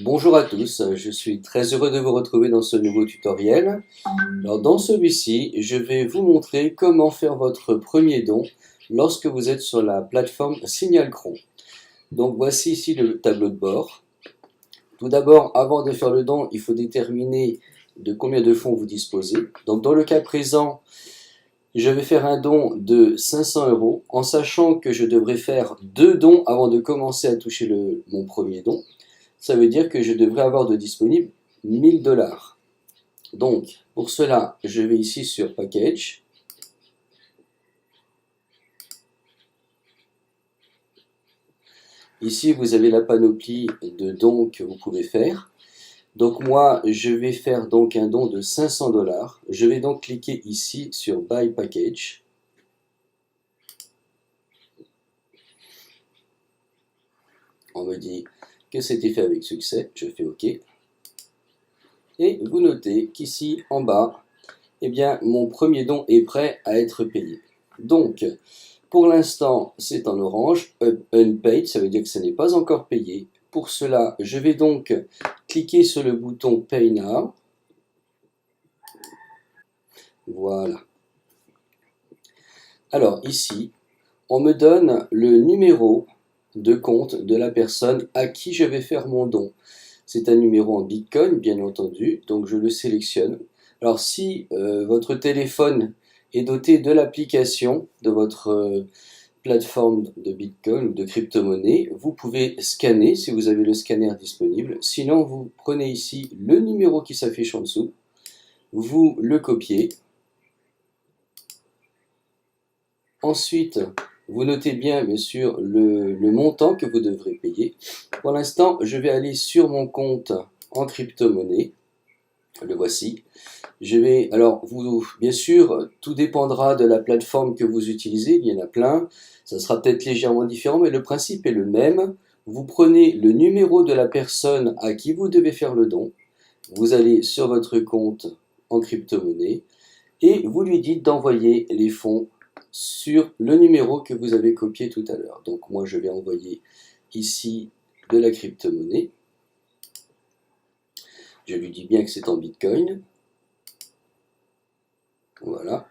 Bonjour à tous, je suis très heureux de vous retrouver dans ce nouveau tutoriel. Alors dans celui-ci, je vais vous montrer comment faire votre premier don lorsque vous êtes sur la plateforme SignalCron. Donc voici ici le tableau de bord. Tout d'abord, avant de faire le don, il faut déterminer de combien de fonds vous disposez. Donc dans le cas présent, je vais faire un don de 500 € en sachant que je devrais faire 2 dons avant de commencer à toucher mon premier don. Ça veut dire que je devrais avoir de disponible 1000 $. Donc, pour cela, je vais ici sur Package. Ici, vous avez la panoplie de dons que vous pouvez faire. Donc moi, je vais faire donc un don de 500 $. Je vais donc cliquer ici sur Buy Package. On me dit que c'était fait avec succès. Je fais OK. Et vous notez qu'ici, en bas, eh bien, mon premier don est prêt à être payé. Donc, pour l'instant, c'est en orange, unpaid, ça veut dire que ce n'est pas encore payé. Pour cela, je vais donc cliquer sur le bouton Pay Now. Voilà. Alors ici, on me donne le numéro de compte de la personne à qui je vais faire mon don. C'est un numéro en Bitcoin, bien entendu, donc je le sélectionne. Alors si votre téléphone est doté de l'application de votre plateforme de Bitcoin ou de crypto-monnaie, vous pouvez scanner si vous avez le scanner disponible. Sinon, vous prenez ici le numéro qui s'affiche en dessous, vous le copiez. Ensuite, vous notez bien sûr le montant que vous devrez payer. Pour l'instant, je vais aller sur mon compte en crypto-monnaie. Le voici. Alors, bien sûr, tout dépendra de la plateforme que vous utilisez. Il y en a plein. Ça sera peut-être légèrement différent, mais le principe est le même. Vous prenez le numéro de la personne à qui vous devez faire le don. Vous allez sur votre compte en crypto-monnaie et vous lui dites d'envoyer les fonds sur le numéro que vous avez copié tout à l'heure. Donc, moi, je vais envoyer ici de la crypto-monnaie. Je lui dis bien que c'est en Bitcoin. Voilà.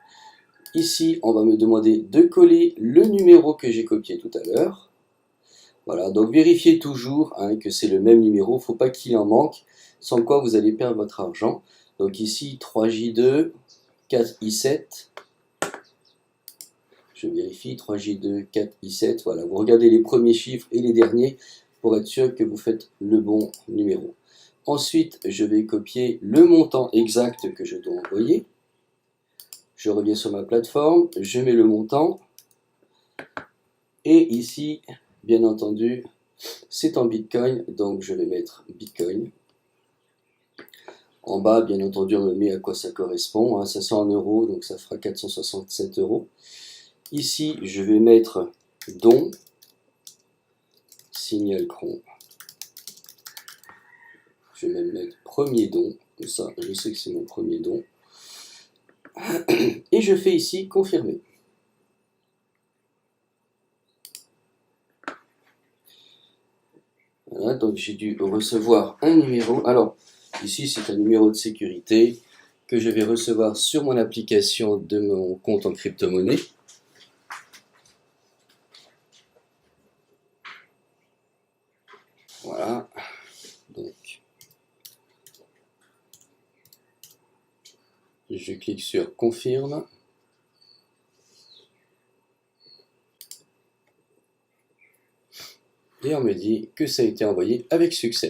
Ici, on va me demander de coller le numéro que j'ai copié tout à l'heure. Voilà, donc vérifiez toujours que c'est le même numéro, il ne faut pas qu'il en manque, sans quoi vous allez perdre votre argent. Donc ici, 3J2, 4I7. Je vérifie, 3J2, 4I7. Voilà, vous regardez les premiers chiffres et les derniers pour être sûr que vous faites le bon numéro. Ensuite, je vais copier le montant exact que je dois envoyer. Je reviens sur ma plateforme, je mets le montant. Et ici, bien entendu, c'est en Bitcoin, donc je vais mettre Bitcoin. En bas, bien entendu, on me met à quoi ça correspond. Ça c'est en euros, donc ça fera 467 €. Ici, je vais mettre don, SignalCron. Je vais même mettre premier don, comme ça je sais que c'est mon premier don. Et je fais ici confirmer. Voilà, donc j'ai dû recevoir un numéro. Alors, ici c'est un numéro de sécurité que je vais recevoir sur mon application de mon compte en crypto-monnaie. Voilà, donc je clique sur confirme. Et on me dit que ça a été envoyé avec succès.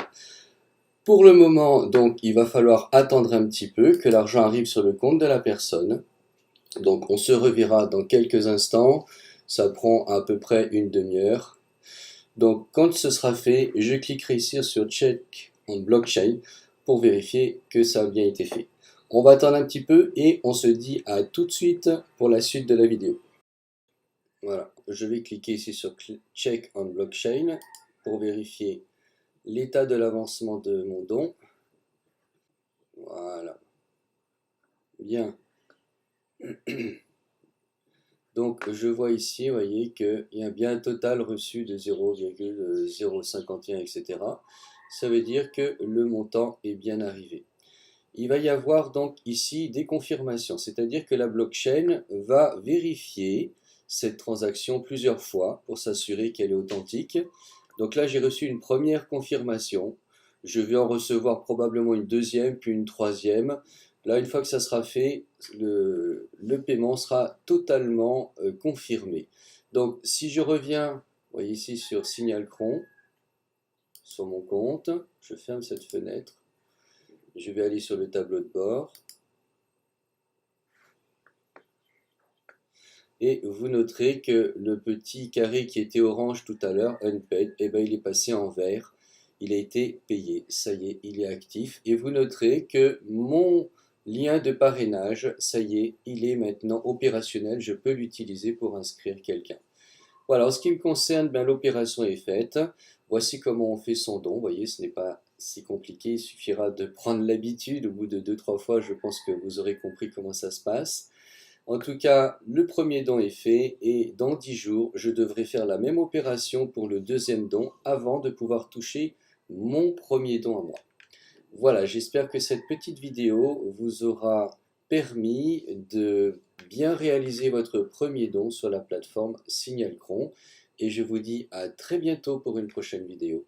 Pour le moment, donc, il va falloir attendre un petit peu que l'argent arrive sur le compte de la personne. Donc, on se reverra dans quelques instants. Ça prend à peu près une demi-heure. Donc, quand ce sera fait, je cliquerai ici sur Check on Blockchain pour vérifier que ça a bien été fait. On va attendre un petit peu et on se dit à tout de suite pour la suite de la vidéo. Voilà, je vais cliquer ici sur Check on Blockchain pour vérifier l'état de l'avancement de mon don. Voilà. Bien. Donc je vois ici, vous voyez qu'il y a bien un total reçu de 0,051, etc. Ça veut dire que le montant est bien arrivé. Il va y avoir donc ici des confirmations, c'est-à-dire que la blockchain va vérifier cette transaction plusieurs fois pour s'assurer qu'elle est authentique. Donc là, j'ai reçu une première confirmation. Je vais en recevoir probablement une deuxième, puis une troisième. Là, une fois que ça sera fait, le paiement sera totalement confirmé. Donc, si je reviens, vous voyez ici sur Signalcron, sur mon compte, je ferme cette fenêtre. Je vais aller sur le tableau de bord. Et vous noterez que le petit carré qui était orange tout à l'heure, unpaid, eh ben, il est passé en vert. Il a été payé. Ça y est, il est actif. Et vous noterez que mon lien de parrainage, ça y est, il est maintenant opérationnel. Je peux l'utiliser pour inscrire quelqu'un. Voilà, en ce qui me concerne, ben, l'opération est faite. Voici comment on fait son don. Vous voyez, ce n'est pas si compliqué. Il suffira de prendre l'habitude. Au bout de 2-3 fois, je pense que vous aurez compris comment ça se passe. En tout cas, le premier don est fait et dans 10 jours, je devrais faire la même opération pour le deuxième don avant de pouvoir toucher mon premier don à moi. Voilà, j'espère que cette petite vidéo vous aura permis de bien réaliser votre premier don sur la plateforme Signalcron et je vous dis à très bientôt pour une prochaine vidéo.